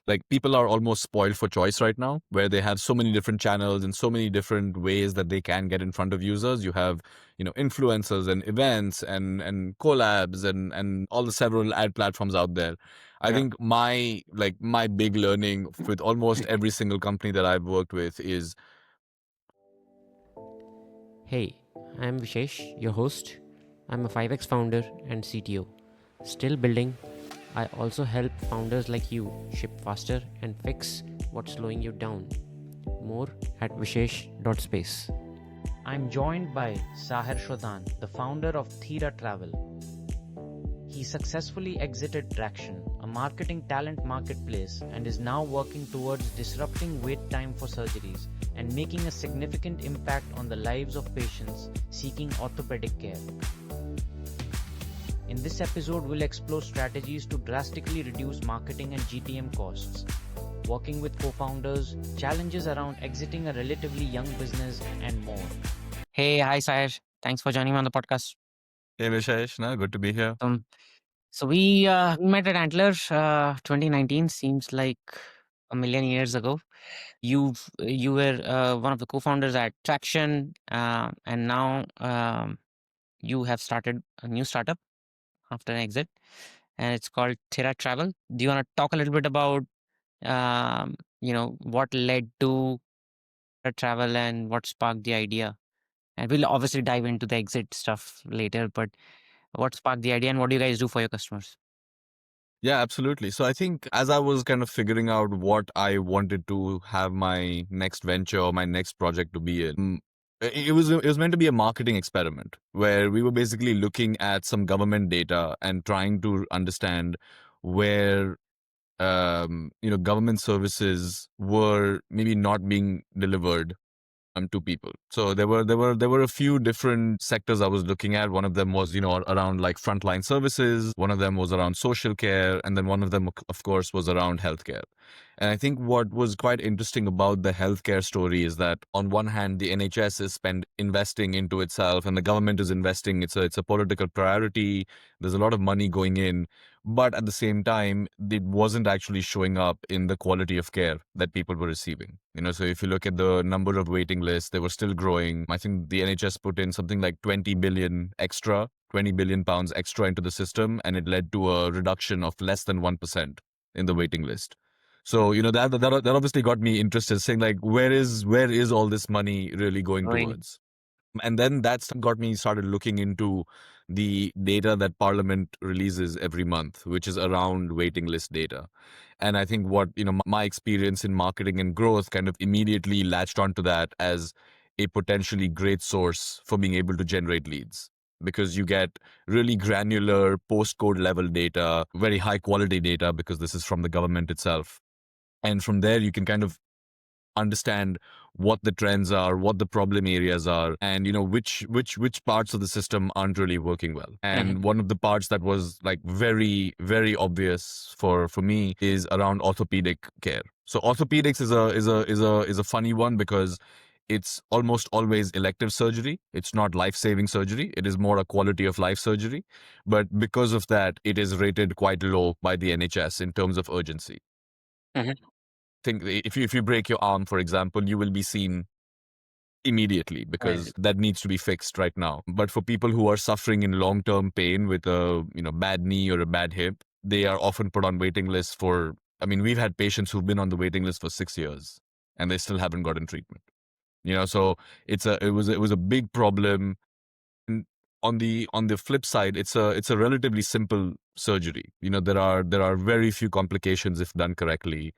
like people are almost spoiled for choice right now, where they have so many different channels and so many different ways that they can get in front of users. You have, influencers and events and collabs and all the several ad platforms out there. I Yeah. think my big learning with almost every single company that I've worked with is Hey, I'm Vishesh, your host. I'm a 5x founder and CTO. Still building. I also help founders like you ship faster and fix what's slowing you down. More at vishesh.space. I'm joined by Saher Shodhan, the founder of Thera Travel. He successfully exited Traktion, a marketing talent marketplace, and is now working towards disrupting wait time for surgeries and making a significant impact on the lives of patients seeking orthopedic care. In this episode, we'll explore strategies to drastically reduce marketing and GTM costs, working with co-founders, challenges around exiting a relatively young business, and more. Hey, hi, Saher. Thanks for joining me on the podcast. hey Vishesh, good to be here. So we met at Antler 2019. Seems like a million years ago. You were one of the co-founders at Traction, and now you have started a new startup after an exit, and it's called Thera Travel. Do you want to talk a little bit about what led to Thera Travel and what sparked the idea? And we'll obviously dive into the exit stuff later, but what sparked the idea and what do you guys do for your customers? Yeah, absolutely. So I think as I was kind of figuring out what I wanted to have my next venture or my next project to be in, it was meant to be a marketing experiment where we were basically looking at some government data and trying to understand where government services were maybe not being delivered to people. So there were a few different sectors I was looking at. One of them was, around like frontline services. One of them was around social care, and then one of them, of course, was around healthcare. And I think what was quite interesting about the healthcare story is that on one hand, the NHS is investing into itself, and the government is investing. It's a political priority. There's a lot of money going in, but at the same time, it wasn't actually showing up in the quality of care that people were receiving. So if you look at the number of waiting lists, they were still growing. I think the NHS put in something like 20 billion extra, 20 billion pounds extra into the system, and it led to a reduction of less than 1% in the waiting list. So, that obviously got me interested, saying like, where is all this money really going Going. towards? And then that's got me started looking into the data that Parliament releases every month, which is around waiting list data. And I think what, my experience in marketing and growth kind of immediately latched onto that as a potentially great source for being able to generate leads. Because you get really granular postcode level data, very high quality data, because this is from the government itself. And from there, you can kind of understand what the trends are, what the problem areas are, and which parts of the system aren't really working well. And one of the parts that was like very very obvious for me is around orthopedic care. So orthopedics is a funny one because it's almost always elective surgery. It's not life-saving surgery. It is more a quality of life surgery. But because of that, it is rated quite low by the NHS in terms of urgency. Mhm. Think if you break your arm, for example, you will be seen immediately Right. because that needs to be fixed right now. But for people who are suffering in long-term pain with a bad knee or a bad hip, they are often put on waiting lists for. I mean, we've had patients who've been on the waiting list for 6 years and they still haven't gotten treatment. So it was a big problem. And on the flip side, it's a relatively simple surgery. There are very few complications if done correctly.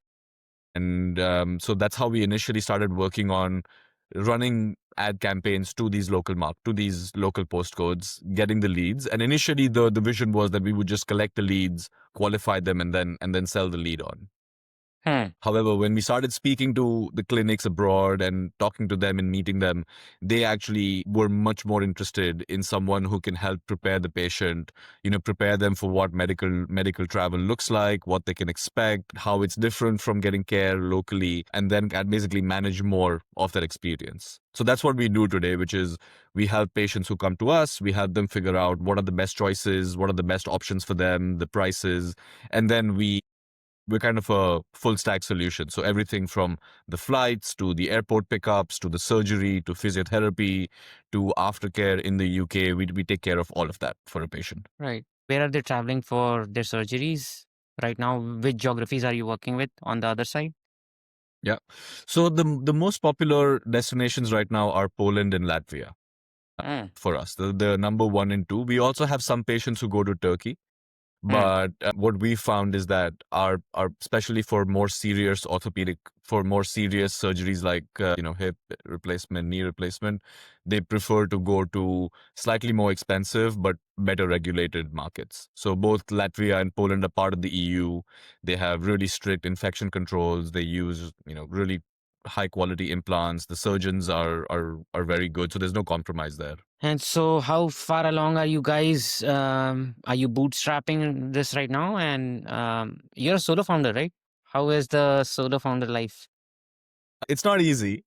And so that's how we initially started working on running ad campaigns to these local postcodes, getting the leads. And initially, the vision was that we would just collect the leads, qualify them, and then sell the lead on. Hmm. However, when we started speaking to the clinics abroad and talking to them and meeting them, they actually were much more interested in someone who can help prepare the patient, prepare them for what medical travel looks like, what they can expect, how it's different from getting care locally, and then basically manage more of that experience. So that's what we do today, which is we help patients who come to us, we help them figure out what are the best choices, what are the best options for them, the prices, and then we we're kind of a full stack solution. So everything from the flights to the airport pickups to the surgery to physiotherapy to aftercare in the UK, we take care of all of that for a patient. Right. Where are they traveling for their surgeries right now? Which geographies are you working with on the other side? Yeah. So the most popular destinations right now are Poland and Latvia for us. The number one and two. We also have some patients who go to Turkey. But what we found is that our especially for more serious orthopedic, for more serious surgeries like hip replacement, knee replacement, they prefer to go to slightly more expensive but better regulated markets. So both Latvia and Poland are part of the EU. They have really strict infection controls. They use really high quality implants. The surgeons are very good. So there's no compromise there. And so, how far along are you guys? Are you bootstrapping this right now? And you're a solo founder, right? How is the solo founder life? It's not easy.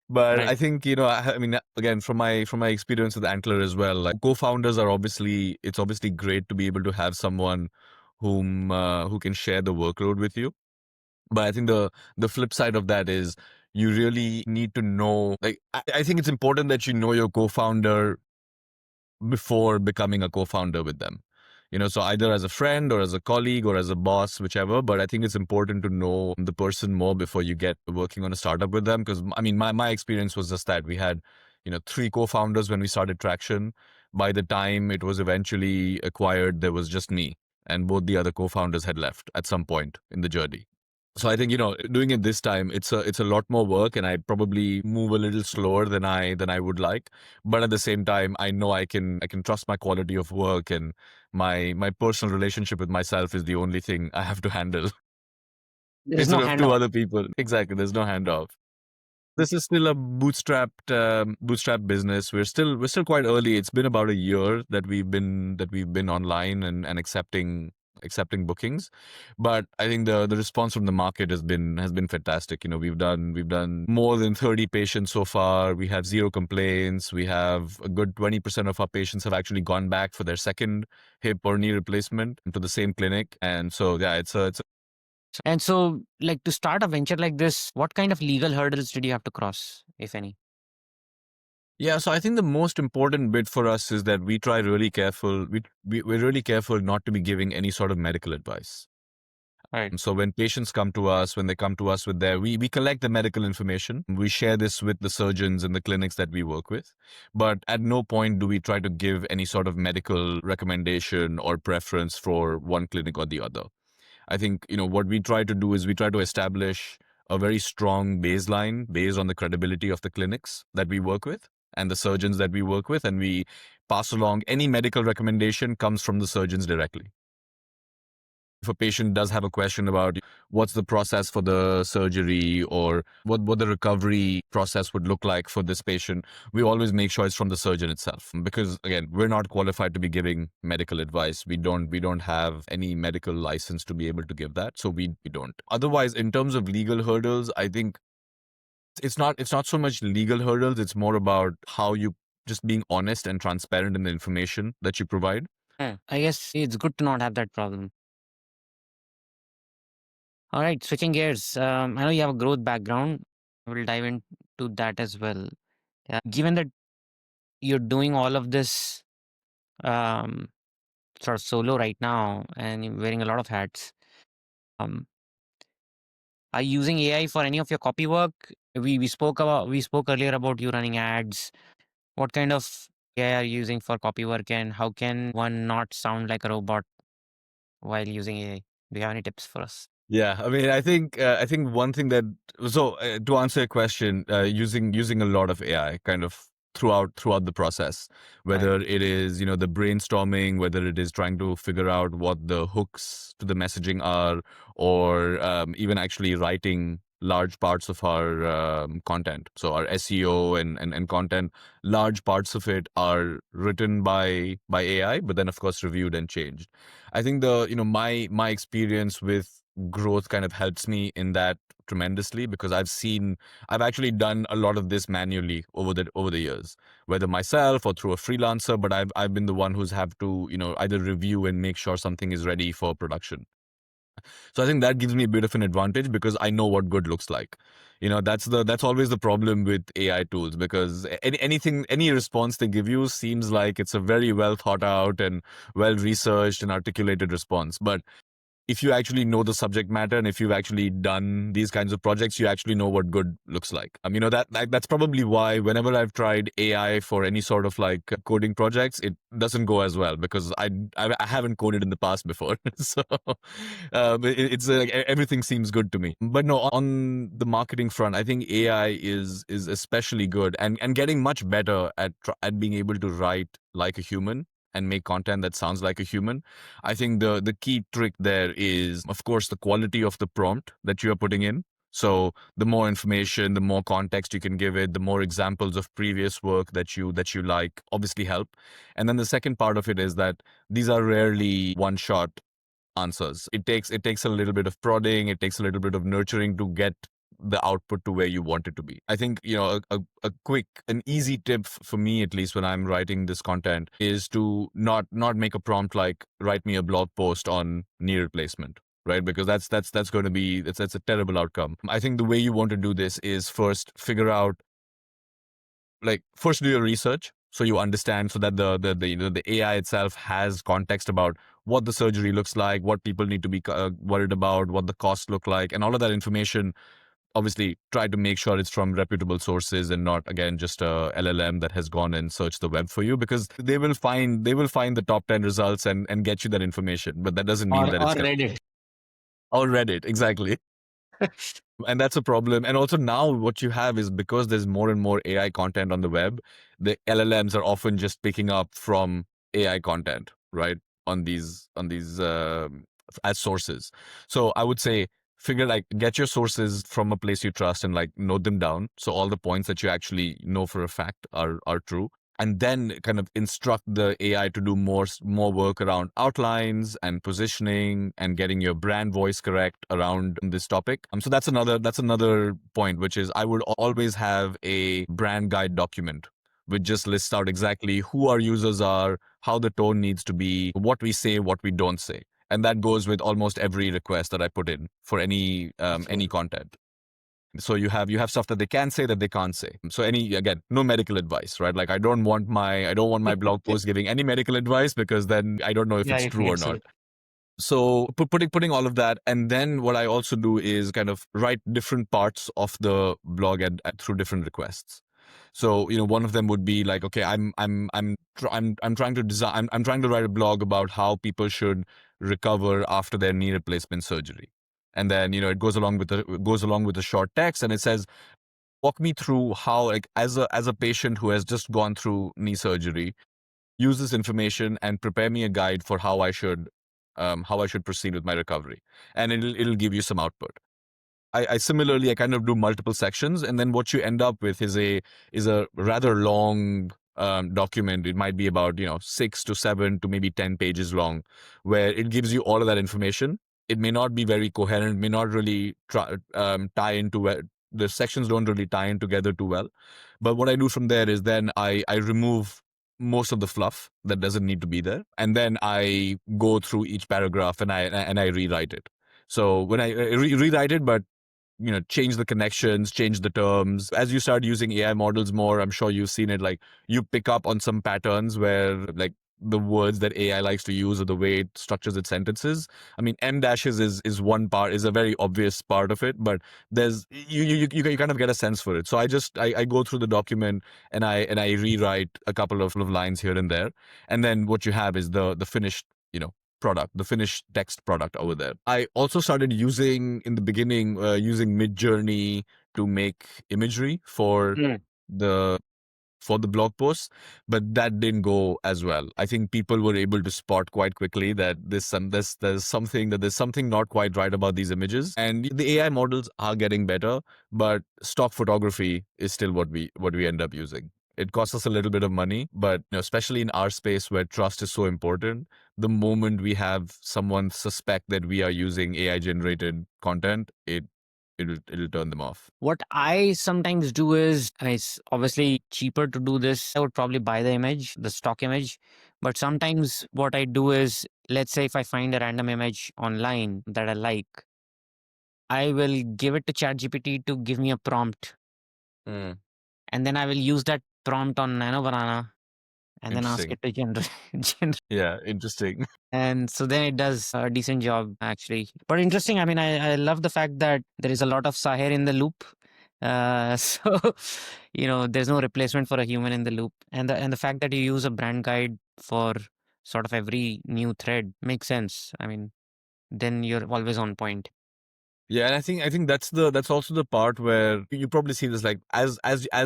But Right. I think, I mean, again, from my experience with Antler as well, like co-founders are it's obviously great to be able to have someone who can share the workload with you. But I think the flip side of that is you really need to know, like, I think it's important that you know your co-founder before becoming a co-founder with them. So either as a friend or as a colleague or as a boss, whichever. But I think it's important to know the person more before you get working on a startup with them. Because I mean, my experience was just that we had, three co-founders when we started Traction. By the time it was eventually acquired, there was just me, and both the other co-founders had left at some point in the journey. So I think, doing it this time, it's a lot more work, and I probably move a little slower than I would like. But at the same time, I know I can trust my quality of work, and my personal relationship with myself is the only thing I have to handle There is no instead of two handoff. other people. Exactly. There's no handoff. This is still a bootstrap business. We're still quite early. It's been about a year that we've been online and accepting bookings, but I think the response from the market has been fantastic. We've done more than 30 patients so far. We have zero complaints. We have a good 20% of our patients have actually gone back for their second hip or knee replacement to the same clinic, and so yeah, it's And so, like to start a venture like this, what kind of legal hurdles did you have to cross, if any? Yeah, so I think the most important bit for us is that we try really careful. We're really careful not to be giving any sort of medical advice. Right. So when patients come to us, when they come to us with we collect the medical information. We share this with the surgeons and the clinics that we work with. But at no point do we try to give any sort of medical recommendation or preference for one clinic or the other. I think, what we try to do is we try to establish a very strong baseline based on the credibility of the clinics that we work with and the surgeons that we work with. And we pass along any medical recommendation comes from the surgeons directly. If a patient does have a question about what's the process for the surgery or what the recovery process would look like for this patient, we always make sure it's from the surgeon itself. Because again, we're not qualified to be giving medical advice. We don't have any medical license to be able to give that. So we don't. Otherwise, in terms of legal hurdles, I think it's not so much legal hurdles, it's more about how you just being honest and transparent in the information that you provide. I guess it's good to not have that problem. All right, switching gears. I know you have a growth background. We'll dive into that as well. Yeah. Given that you're doing all of this um, sort of solo right now and you're wearing a lot of hats, um, are you using AI for any of your copy work? We spoke earlier about you running ads. What kind of AI are you using for copy work, and how can one not sound like a robot while using AI? Do you have any tips for us? Yeah, I mean, I think one thing that to answer your question, using a lot of AI kind of throughout the process, Right. whether it is the brainstorming, whether it is trying to figure out what the hooks to the messaging are, or even actually writing large parts of our content. So our SEO and content, large parts of it are written by AI, but then of course reviewed and changed. I think my experience with growth kind of helps me in that tremendously because I've actually done a lot of this manually over the years, whether myself or through a freelancer, but I've been the one who's have to either review and make sure something is ready for production. So I think that gives me a bit of an advantage because I know what good looks like. That's always the problem with AI tools, because any response they give you seems like it's a very well thought out and well researched and articulated response. But if you actually know the subject matter and if you've actually done these kinds of projects, you actually know what good looks like. That's probably why whenever I've tried AI for any sort of like coding projects, it doesn't go as well because I haven't coded in the past before. So it's like everything seems good to me. But no, on the marketing front, I think AI is especially good and getting much better at being able to write like a human and make content that sounds like a human. I think the key trick there is, of course, the quality of the prompt that you are putting in. So the more information, the more context you can give it, the more examples of previous work that you like obviously help. And then the second part of it is that these are rarely one shot answers. It takes a little bit of prodding, it takes a little bit of nurturing to get the output to where you want it to be. I think, a quick, an easy tip for me, at least when I'm writing this content, is to not make a prompt like write me a blog post on knee replacement, right? Because that's going to be that's a terrible outcome. I think the way you want to do this is first figure out, like, first do your research so you understand, so that the AI itself has context about what the surgery looks like, what people need to be worried about, what the costs look like, and all of that information. Obviously, try to make sure it's from reputable sources and not, again, just a LLM that has gone and searched the web for you, because they will find the top 10 results and get you that information, but that doesn't mean that Or it's going Reddit. to, or Reddit, exactly. And that's a problem. And also now what you have is, because there's more and more AI content on the web, the LLMs are often just picking up from AI content, right? On these as sources. So I would say, figure, like, get your sources from a place you trust and like note them down. So all the points that you actually know for a fact are true, and then kind of instruct the AI to do more work around outlines and positioning and getting your brand voice correct around this topic. So that's another point, which is I would always have a brand guide document which just lists out exactly who our users are, how the tone needs to be, what we say, what we don't say. And that goes with almost every request that I put in for any Okay. content. So you have stuff that they can say, that they can't say. So again, no medical advice, right? Like, I don't want my blog post giving any medical advice, because then I don't know if Yeah, it's it true or makes not. sense. So putting all of that, and then what I also do is kind of write different parts of the blog through different requests. So, one of them would be like, okay, I'm trying to design, I'm trying to write a blog about how people should recover after their knee replacement surgery. And then, it goes along with a short text, and it says, walk me through how, like, as a patient who has just gone through knee surgery, use this information and prepare me a guide for how I should proceed with my recovery, and it'll give you some output. I similarly, I kind of do multiple sections, and then what you end up with is a rather long document. It might be about 6 to 7 to maybe 10 pages long, where it gives you all of that information. It may not be very coherent, may not really tie into it. The sections don't really tie in together too well. But what I do from there is then I remove most of the fluff that doesn't need to be there, and then I go through each paragraph and I rewrite it. So when I rewrite it, but change the connections, change the terms. As you start using AI models more, I'm sure you've seen it, like, you pick up on some patterns where, like, the words that AI likes to use or the way it structures its sentences. I mean, M dashes is one part, is a very obvious part of it, but there's you kind of get a sense for it. So I go through the document, and I rewrite a couple of lines here and there, and then what you have is the finished product, the finished text product over there. I also started using, in the beginning, using Midjourney to make imagery Hmm. the for the blog posts, but that didn't go as well. I think people were able to spot quite quickly that there's something not quite right about these images. And the AI models are getting better, but stock photography is still what we end up using. It costs us a little bit of money, but especially in our space where trust is so important, the moment we have someone suspect that we are using AI generated content, it it'll turn them off. What I sometimes do is, and it's obviously cheaper to do this, I would probably buy the image, the stock image. But sometimes what I do is, let's say if I find a random image online that I like, I will give it to ChatGPT to give me a prompt. Mm. And then I will use that prompt on Nano Banana and then ask Interesting. it to generate. Yeah, interesting. And so then it does a decent job, actually. But interesting. I mean, I love the fact that there is a lot of Saher in the loop. So, there's no replacement for a human in the loop. And the fact that you use a brand guide for sort of every new thread makes sense. I mean, then you're always on point. Yeah, and I think that's also the part where you probably see this, like as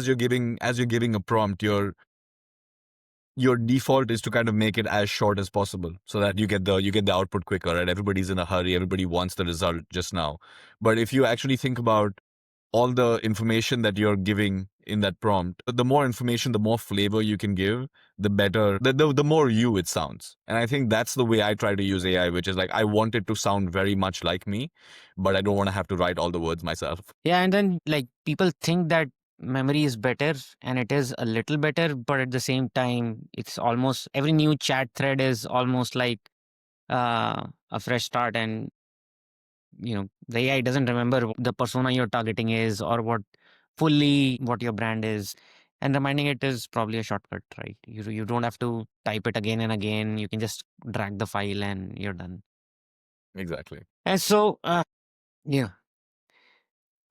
you're giving a prompt, your default is to kind of make it as short as possible so that you get the output quicker, right? Everybody's in a hurry, everybody wants the result just now. But if you actually think about all the information that you're giving in that prompt, the more information, the more flavor you can give, the better, the more you it sounds. And I think that's the way I try to use AI, which is like, I want it to sound very much like me, but I don't want to have to write all the words myself. Yeah. And then, like, people think that memory is better, and it is a little better, but at the same time, it's almost every new chat thread is almost like a fresh start. And the AI doesn't remember the persona you're targeting is, or what your brand is, and reminding it is probably a shortcut, right? You don't have to type it again and again. You can just drag the file and you're done. Exactly. And so yeah,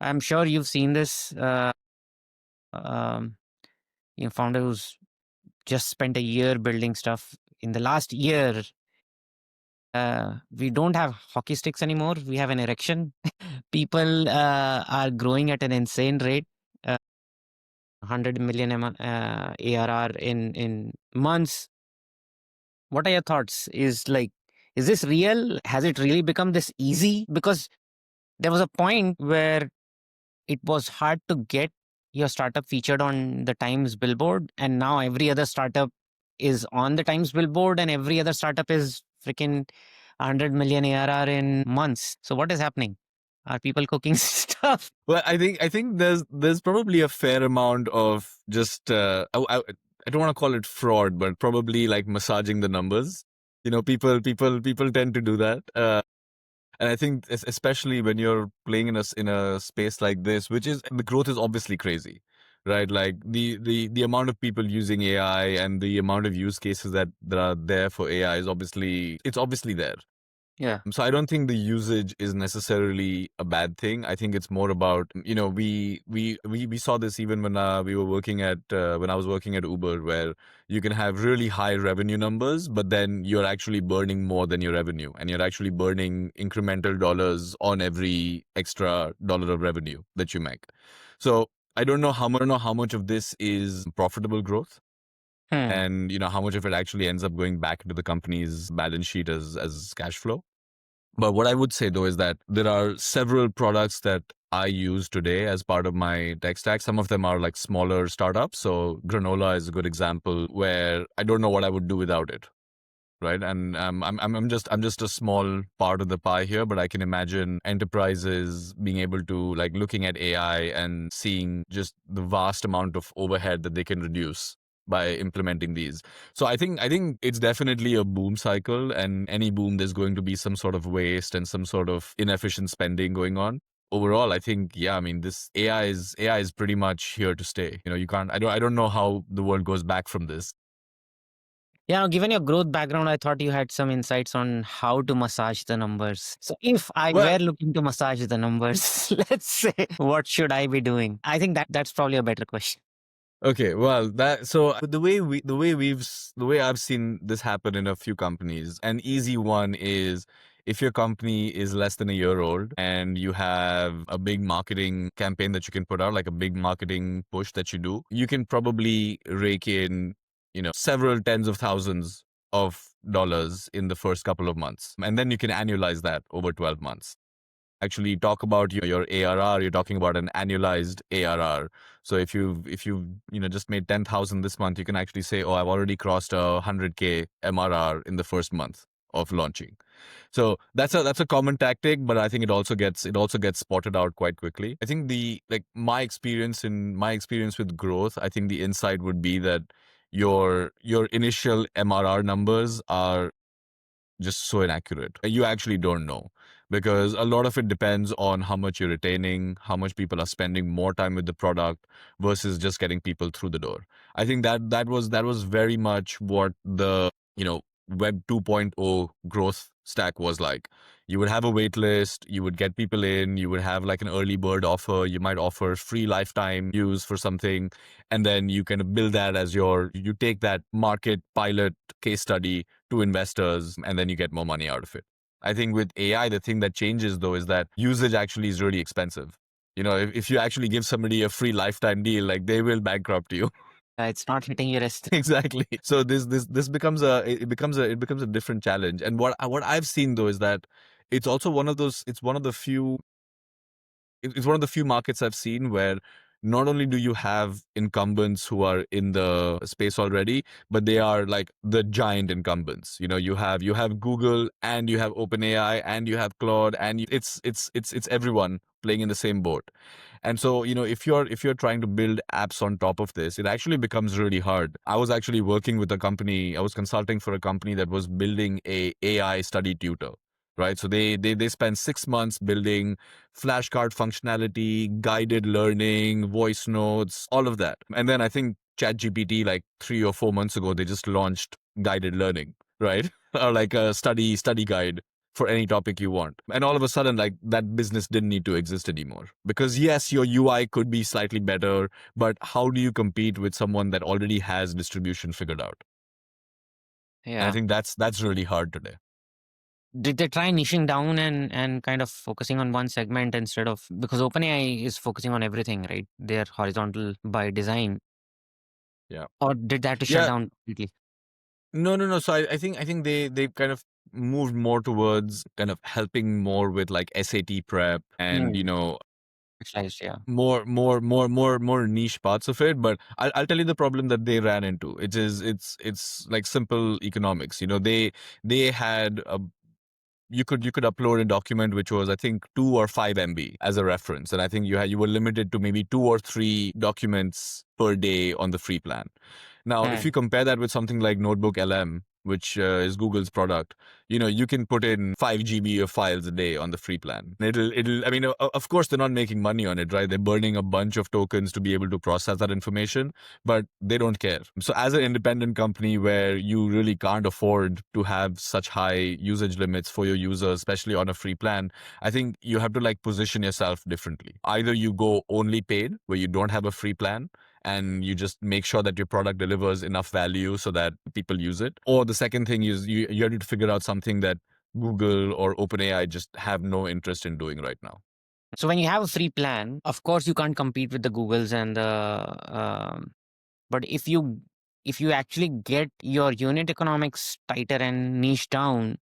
I'm sure you've seen this um founder who's just spent a year building stuff. In the last year, we don't have hockey sticks anymore. We have an erection. People are growing at an insane rate. 100 million ARR in months. What are your thoughts? Is this real? Has it really become this easy? Because there was a point where it was hard to get your startup featured on the Times billboard, and now every other startup is on the Times billboard, and every other startup is freaking 100 million ARR in months. So what is happening? Are people cooking stuff? Well, I think there's probably a fair amount of just I don't want to call it fraud, but probably like massaging the numbers. People tend to do that. And I think especially when you're playing in a space like this, which is, the growth is obviously crazy, right? Like the amount of people using AI and the amount of use cases that are there for AI is obviously there. Yeah. So I don't think the usage is necessarily a bad thing. I think it's more about, we saw this even when we were working at when I was working at Uber, where you can have really high revenue numbers, but then you're actually burning more than your revenue, and you're actually burning incremental dollars on every extra dollar of revenue that you make. So I don't know how much of this is profitable growth, Hmm. and how much of it actually ends up going back into the company's balance sheet as cash flow. But what I would say though is that there are several products that I use today as part of my tech stack. Some of them are like smaller startups. So Granola is a good example where I don't know what I would do without it. Right. And I'm just a small part of the pie here, but I can imagine enterprises being able to, like, looking at AI and seeing just the vast amount of overhead that they can reduce by implementing these. So I think it's definitely a boom cycle, and any boom, there's going to be some sort of waste and some sort of inefficient spending going on. Overall, I think, yeah, I mean, this AI is pretty much here to stay. You can't, I don't know how the world goes back from this. Yeah, given your growth background, I thought you had some insights on how to massage the numbers. So if I Well, were looking to massage the numbers, let's say, what should I be doing? I think that's probably a better question. okay, well, the way I've seen this happen in a few companies, an easy one is, if your company is less than a year old and you have a big marketing campaign that you can put out, like a big marketing push that you do, you can probably rake in, several tens of thousands of dollars in the first couple of months, and then you can annualize that over 12 months. Actually talk about your ARR, you're talking about an annualized ARR. So if you just made 10,000 this month, you can actually say, oh, I've already crossed 100K MRR in the first month of launching. So that's a common tactic, but I think it also gets spotted out quite quickly. I think the like my experience with growth, I think the insight would be that your initial MRR numbers are just so inaccurate. You actually don't know because a lot of it depends on how much you're retaining, how much people are spending more time with the product versus just getting people through the door. I think that was very much what the, web 2.0 growth stack was like. You would have a wait list, you would get people in, you would have like an early bird offer, you might offer free lifetime use for something, and then you kind of build that as you take that market pilot case study to investors, and then you get more money out of it. I think with AI, the thing that changes though is that usage actually is really expensive. If you actually give somebody a free lifetime deal, like they will bankrupt you. It's not hitting your wrist. Exactly. So this becomes a different challenge. And what I've seen though is that it's also one of the few markets I've seen where not only do you have incumbents who are in the space already, but they are like the giant incumbents. You have Google, and you have OpenAI, and you have Claude, and it's everyone playing in the same boat. And so, if you're trying to build apps on top of this, it actually becomes really hard. I was actually working with a company, I was consulting for a company that was building a AI study tutor. Right. So they spent 6 months building flashcard functionality, guided learning, voice notes, all of that. And then I think ChatGPT, like 3 or 4 months ago, they just launched guided learning, right? Or like a study guide for any topic you want. And all of a sudden, like that business didn't need to exist anymore. Because yes, your UI could be slightly better, but how do you compete with someone that already has distribution figured out? And I Yeah. think that's really hard today. Did they try niching down and kind of focusing on one segment instead of, because OpenAI is focusing on everything, right? They're horizontal by design. Yeah. Or did they have to shut Yeah. down completely? No, no, no. So I think they kind of moved more towards kind of helping more with like SAT prep and Specialized, yeah. more niche parts of it. But I'll tell you the problem that they ran into. It's like simple economics. They had a you could upload a document which was, I think, 2 or 5 MB as a reference, and I think you were limited to maybe 2 or 3 documents per day on the free plan. Now, if Hmm. you compare that with something like Notebook LM, which is Google's product, you can put in 5 GB of files a day on the free plan. It'll. I mean, of course, they're not making money on it, right? They're burning a bunch of tokens to be able to process that information, but they don't care. So as an independent company where you really can't afford to have such high usage limits for your users, especially on a free plan, I think you have to like position yourself differently. Either you go only paid, where you don't have a free plan, and you just make sure that your product delivers enough value so that people use it. Or the second thing is you have to figure out something that Google or OpenAI just have no interest in doing right now. So when you have a free plan, of course you can't compete with the Googles and the but if you actually get your unit economics tighter and niche down,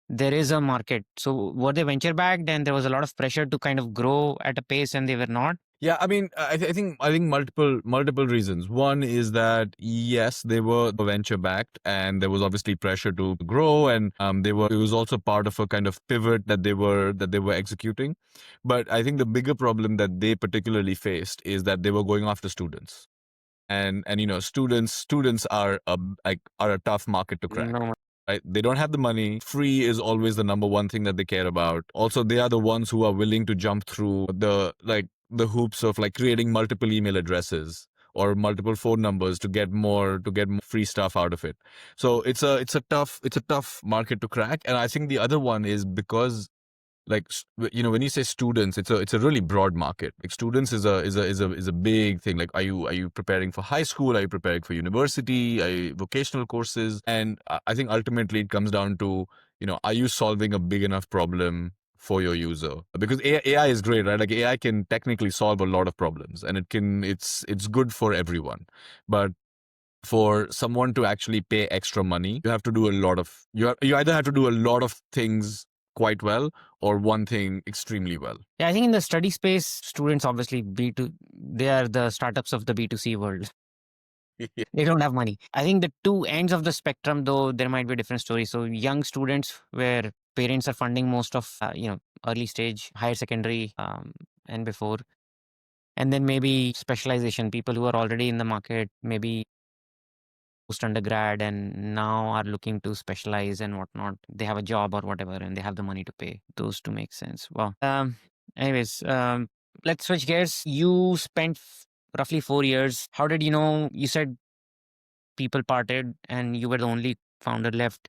there is a market. So were they venture backed and there was a lot of pressure to kind of grow at a pace and they were not? Yeah, I mean, I think multiple reasons. One is that yes, they were venture backed, and there was obviously pressure to grow, and it was also part of a kind of pivot that they were executing. But I think the bigger problem that they particularly faced is that they were going after students, and students are a tough market to crack. No. Right? They don't have the money. Free is always the number one thing that they care about. Also, they are the ones who are willing to jump through the hoops of like creating multiple email addresses or multiple phone numbers to get more free stuff out of it. So it's a tough market to crack. And I think the other one is because like when you say students, it's a really broad market. Like students is a big thing. Like are you preparing for high school, are you preparing for university, vocational courses? And I think ultimately it comes down to, are you solving a big enough problem for your user? Because AI is great, right? Like AI can technically solve a lot of problems, and it's good for everyone. But for someone to actually pay extra money, you have to do a lot of you either have to do a lot of things quite well, or one thing extremely well. Yeah, I think in the study space, students obviously they are the startups of the B2C world. They don't have money. I think the two ends of the spectrum, though, there might be different stories. So young students where parents are funding most of, early stage, higher secondary, and before. And then maybe specialization, people who are already in the market, maybe post undergrad and now are looking to specialize and whatnot. They have a job or whatever and they have the money to pay. Those two make sense. Wow. Anyways, let's switch gears. You spent roughly 4 years. How did you know? You said people parted and you were the only founder left.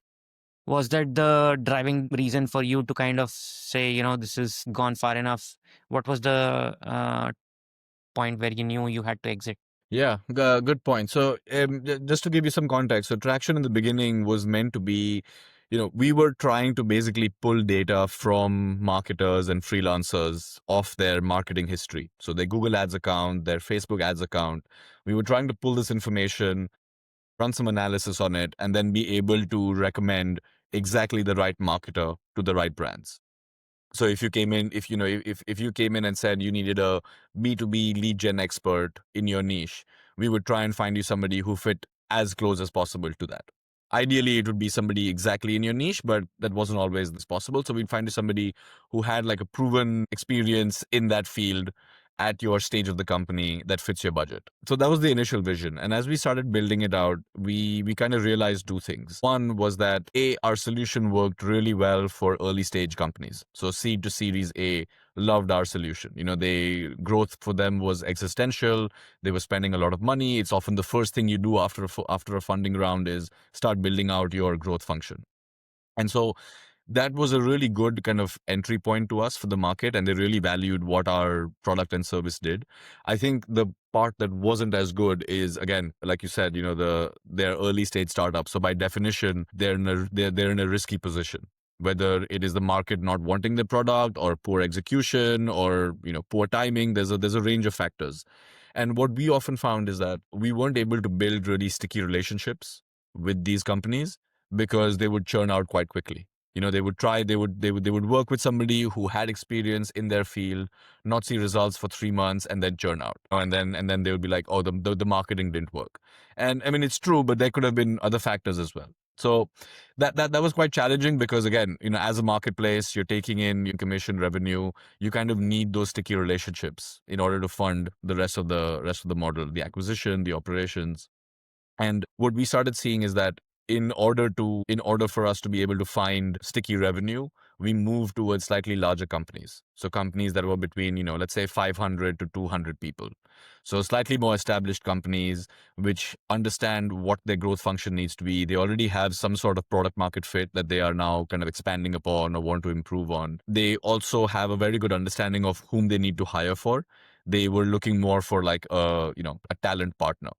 Was that the driving reason for you to kind of say, this has gone far enough? What was the point where you knew you had to exit? Yeah, good point. So, just to give you some context, so Traction in the beginning was meant to be, we were trying to basically pull data from marketers and freelancers off their marketing history. So, their Google Ads account, their Facebook Ads account. We were trying to pull this information, run some analysis on it, and then be able to recommend exactly the right marketer to the right brands. So if you came in, if you came in and said you needed a B2B lead gen expert in your niche, we would try and find you somebody who fit as close as possible to that. Ideally, it would be somebody exactly in your niche, but that wasn't always this possible. So we'd find you somebody who had like a proven experience in that field at your stage of the company that fits your budget. So that was the initial vision. And as we started building it out, we kind of realized two things. One was that our solution worked really well for early stage companies. So seed to Series A loved our solution. They growth for them was existential. They were spending a lot of money. It's often the first thing you do after a funding round is start building out your growth function. And so that was a really good kind of entry point to us for the market, and they really valued what our product and service did. I think the part that wasn't as good is, again, like you said, they're early stage startups, so by definition they're in a risky position, whether it is the market not wanting the product or poor execution or poor timing. There's a range of factors. And what we often found is that we weren't able to build really sticky relationships with these companies because they would churn out quite quickly. They would work with somebody who had experience in their field, not see results for 3 months, and then churn out. And then they would be like, oh, the marketing didn't work. And I mean, it's true, but there could have been other factors as well. So that was quite challenging because, again, as a marketplace, you're taking in your commission revenue. You kind of need those sticky relationships in order to fund the rest of the model, the acquisition, the operations. And what we started seeing is that in order for us to be able to find sticky revenue, we moved towards slightly larger companies. So companies that were between, let's say 500 to 200 people. So slightly more established companies which understand what their growth function needs to be. They already have some sort of product market fit that they are now kind of expanding upon or want to improve on. They also have a very good understanding of whom they need to hire for. They were looking more for like a talent partner.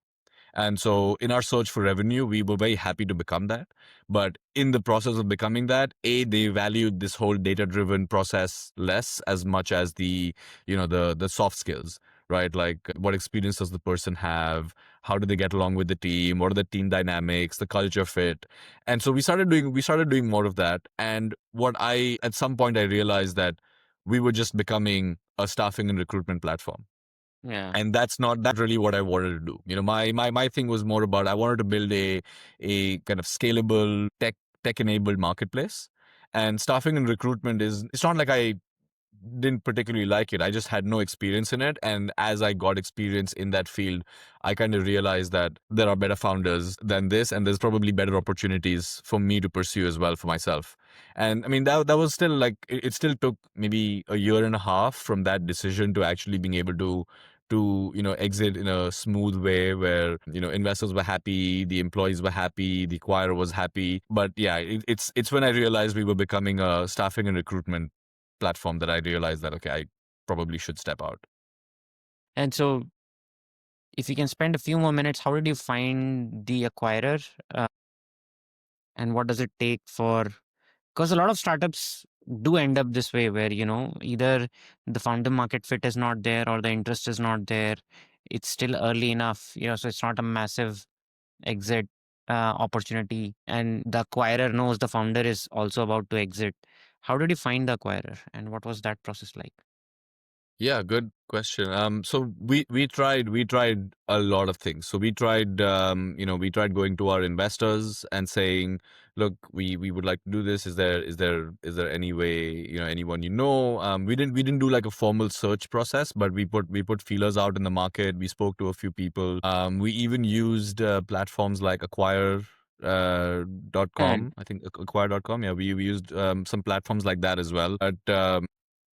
And so in our search for revenue, we were very happy to become that. But in the process of becoming that, they valued this whole data-driven process less as much as the soft skills, right? Like what experience does the person have? How do they get along with the team? What are the team dynamics, the culture fit? And so we started doing more of that. And at some point I realized that we were just becoming a staffing and recruitment platform, Yeah. and that's not really what I wanted to do. My thing was more about, I wanted to build a kind of scalable tech enabled marketplace. And staffing and recruitment it's not like I didn't particularly like it. I just had no experience in it. And as I got experience in that field, I kind of realized that there are better founders than this, and there's probably better opportunities for me to pursue as well for myself. And I mean, that was still like, it still took maybe a year and a half from that decision to actually being able to exit in a smooth way where investors were happy, the employees were happy, the acquirer was happy. But yeah, it's when I realized we were becoming a staffing and recruitment platform that I realized that, okay, I probably should step out. And so, if you can spend a few more minutes, how did you find the acquirer? And what does it take for, because a lot of startups do end up this way where either the founder market fit is not there or the interest is not there. It's still early enough, so it's not a massive exit opportunity, and the acquirer knows the founder is also about to exit. How did you find the acquirer and what was that process like? Yeah, good Question. So we tried a lot of things. So we tried going to our investors and saying, look, we would like to do this. Is there any way, anyone we didn't do like a formal search process, but we put feelers out in the market. We spoke to a few people. We even used platforms like Hmm. acquire.com. I think acquire.com. Yeah, we used some platforms like that as well. But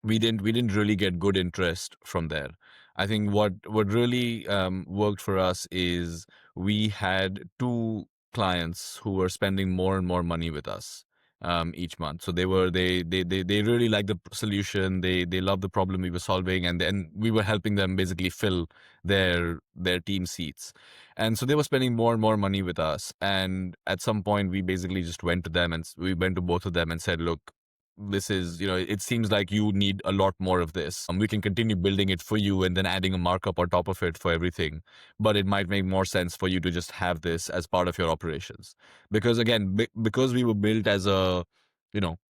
we didn't really get good interest from there. I think what really worked for us is we had two clients who were spending more and more money with us each month. So they really liked the solution. They loved the problem we were solving, and then we were helping them basically fill their team seats. And so they were spending more and more money with us. And at some point, we basically just went to them, and we went to both of them and said, look, this is, it seems like you need a lot more of this. We can continue building it for you and then adding a markup on top of it for everything. But it might make more sense for you to just have this as part of your operations. Because again, because we were built as a,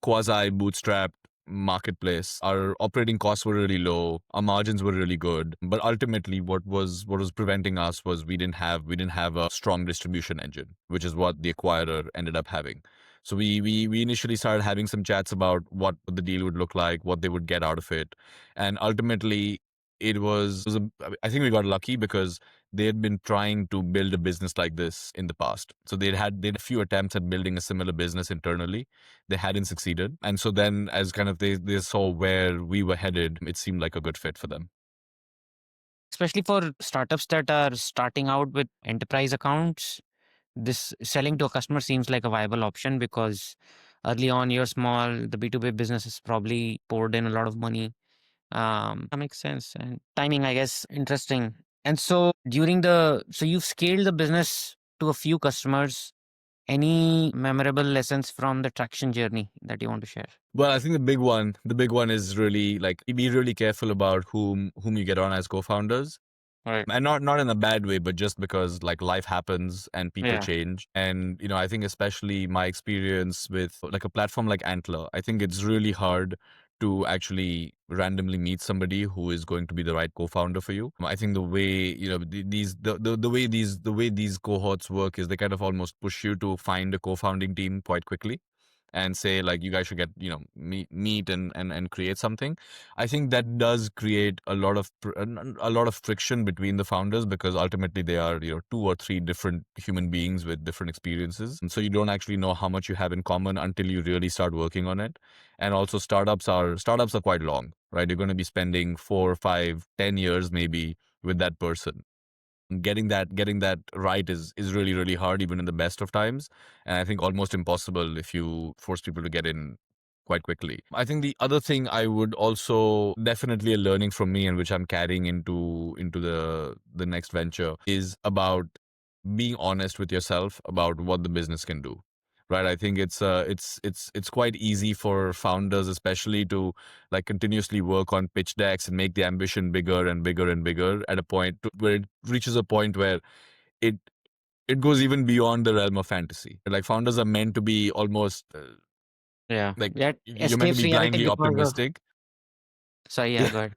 quasi bootstrapped marketplace, our operating costs were really low, our margins were really good. But ultimately what was preventing us was we didn't have a strong distribution engine, which is what the acquirer ended up having. So we initially started having some chats about what the deal would look like, what they would get out of it, and ultimately I think we got lucky because they had been trying to build a business like this in the past. So they had a few attempts at building a similar business internally. They hadn't succeeded, and so then as kind of they saw where we were headed, it seemed like a good fit for them. Especially for startups that are starting out with enterprise accounts, this selling to a customer seems like a viable option because early on you're small, the B2B business has probably poured in a lot of money. That makes sense. And timing, I guess, interesting. And so so you've scaled the business to a few customers. Any memorable lessons from the traction journey that you want to share? Well, I think the big one is really like be really careful about whom you get on as co-founders. Right. And not in a bad way, but just because like life happens and people Yeah. change. And I think especially my experience with like a platform like Antler, I think it's really hard to actually randomly meet somebody who is going to be the right co-founder for you. I think the way the way these cohorts work is they kind of almost push you to find a co-founding team quite quickly and say like you guys should get meet and create something. I think that does create a lot of friction between the founders because ultimately they are two or three different human beings with different experiences, and so you don't actually know how much you have in common until you really start working on it. And also startups are quite long, right? You're going to be spending 4, 5, 10 years maybe with that person. Getting that right is really really hard even in the best of times, and I think almost impossible if you force people to get in quite quickly. I think the other thing I would also definitely a learning from me and which I'm carrying into the next venture is about being honest with yourself about what the business can do. Right, I think it's quite easy for founders especially to like continuously work on pitch decks and make the ambition bigger and bigger and bigger at a point where it reaches a point where it it goes even beyond the realm of fantasy. Like founders are meant to be almost Yeah. like That you're meant to escapes be reality blindly because of. optimistic. Sorry, yeah, Yeah, go ahead.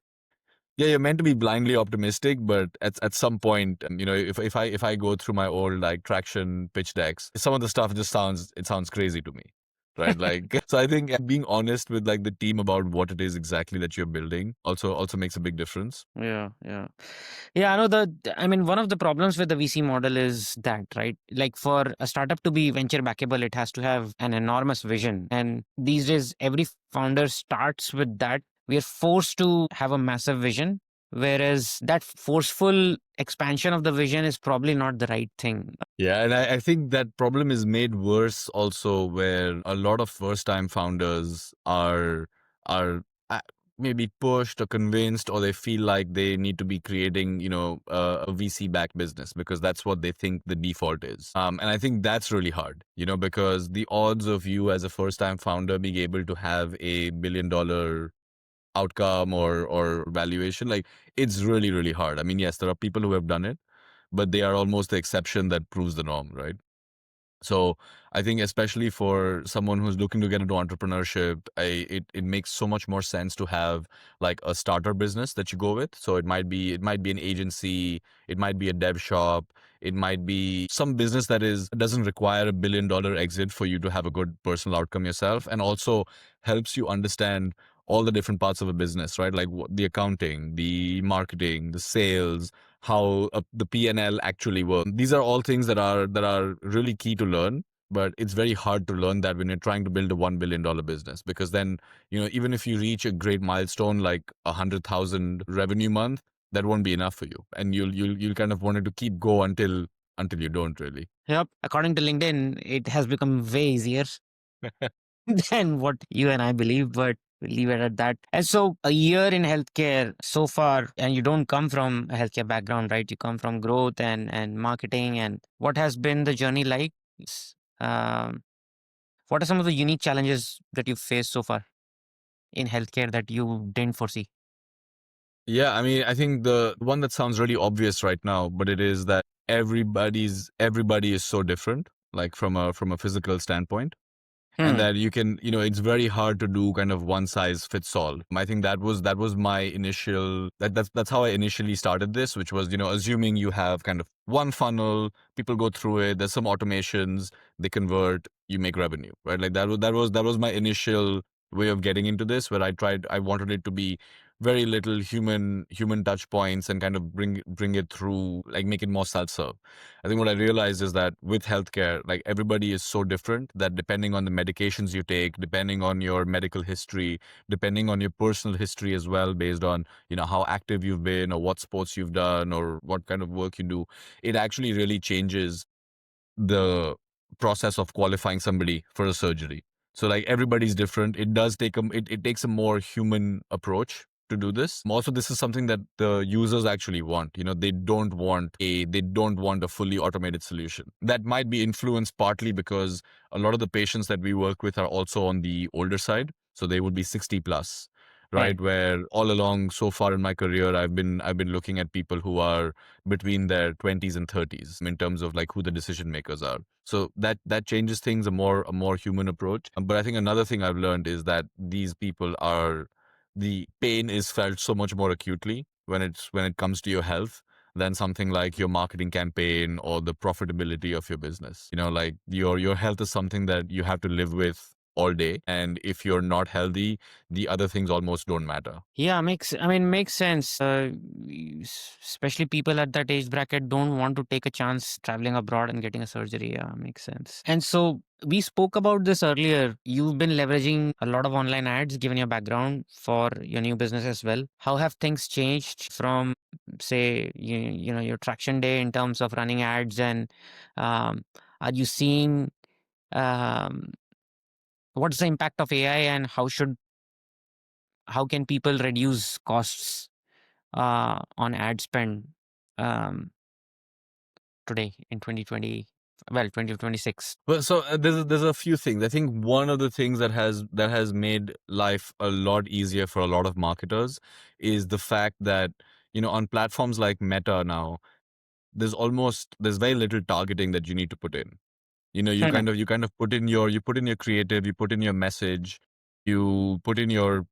yeah, you're meant to be blindly optimistic, but at some point, if I go through my old like traction pitch decks, some of the stuff just sounds crazy to me, right? Like, so I think being honest with like the team about what it is exactly that you're building also makes a big difference. Yeah, yeah. Yeah, I know I mean, one of the problems with the VC model is that, right? Like for a startup to be venture backable, it has to have an enormous vision. And these days, every founder starts with that. We are forced to have a massive vision, whereas that forceful expansion of the vision is probably not the right thing. Yeah, and I think that problem is made worse also where a lot of first time founders are uh, maybe pushed or convinced or they feel like they need to be creating, a VC backed business because that's what they think the default is. And I think that's really hard, because the odds of you as a first time founder being able to have a $1 billion outcome or valuation, like it's really, really hard. I mean, yes, there are people who have done it, but they are almost the exception that proves the norm, right? So I think especially for someone who's looking to get into entrepreneurship, it makes so much more sense to have like a starter business that you go with. So it might be an agency, it might be a dev shop, it might be some business that doesn't require $1 billion exit for you to have a good personal outcome yourself, and also helps you understand all the different parts of a business, right? Like the accounting, the marketing, the sales, how the P&L actually works. These are all things that are really key to learn, but it's very hard to learn that when you're trying to build a $1 billion business, because then, even if you reach a great milestone like 100,000 revenue month, that won't be enough for you, and you'll kind of wanted to keep go until you don't really. Yep. According to LinkedIn, it has become way easier than what you and I believe, but we'll leave it at that. And so, a year in healthcare so far, and you don't come from a healthcare background, right? You come from growth and marketing. And what has been the journey like? Um, what are some of the unique challenges that you've faced so far in healthcare that you didn't foresee? Yeah, I mean, I think the one that sounds really obvious right now, but it is that everybody is so different, like from a physical standpoint, and Hmm. that it's very hard to do kind of one size fits all. I think that was my initial that's how I initially started this, which was, assuming you have kind of one funnel, people go through it, there's some automations, they convert, you make revenue, right? Like that was my initial way of getting into this, where I wanted it to be very little human touch points, and kind of bring it through, like make it more self-serve. I think what I realized is that with healthcare, like everybody is so different that depending on the medications you take, depending on your medical history, depending on your personal history as well, based on, how active you've been or what sports you've done or what kind of work you do, it actually really changes the process of qualifying somebody for a surgery. So like everybody's different. It takes a more human approach to do this. Also, this is something that the users actually want. They don't want a fully automated solution. That might be influenced partly because a lot of the patients that we work with are also on the older side. So they would be 60 plus, Right. right? Where all along so far in my career, I've been looking at people who are between their 20s and 30s in terms of like who the decision makers are. So that changes things, a more human approach. But I think another thing I've learned is that these people are the pain is felt so much more acutely when it comes to your health than something like your marketing campaign or the profitability of your business. Like your health is something that you have to live with all day, and if you're not healthy, the other things almost don't matter. Yeah, makes sense. Especially people at that age bracket don't want to take a chance traveling abroad and getting a surgery. Yeah, makes sense. And so we spoke about this earlier. You've been leveraging a lot of online ads given your background for your new business as well. How have things changed from, say, your traction day in terms of running ads, and um, are you seeing um, what's the impact of AI, and how can people reduce costs on ad spend um, today in 2020, well, 2026? Well, so there's a few things. I think one of the things that has made life a lot easier for a lot of marketers is the fact that, on platforms like Meta now, there's very little targeting that you need to put in. You kind of put in your creative, you put in your message, you put in your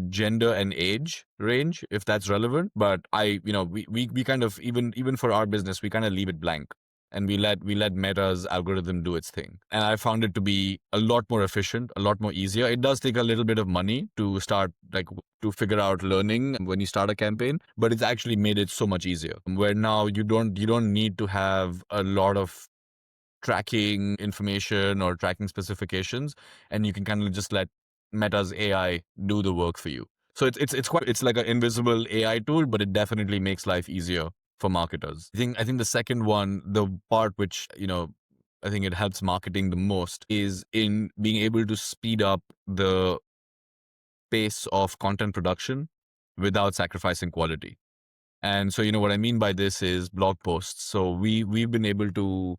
gender and age range if that's relevant. But we kind of, even for our business, we kind of leave it blank, and we let Meta's algorithm do its thing. And I found it to be a lot more efficient, a lot more easier. It does take a little bit of money to start, like, to figure out learning when you start a campaign, but it's actually made it so much easier, where now you don't need to have a lot of tracking information or tracking specifications, and you can kind of just let Meta's AI do the work for you. So it's like an invisible AI tool, but it definitely makes life easier for marketers. I think the second one, the part which, I think it helps marketing the most, is in being able to speed up the pace of content production without sacrificing quality. And so, what I mean by this is blog posts. So we've been able to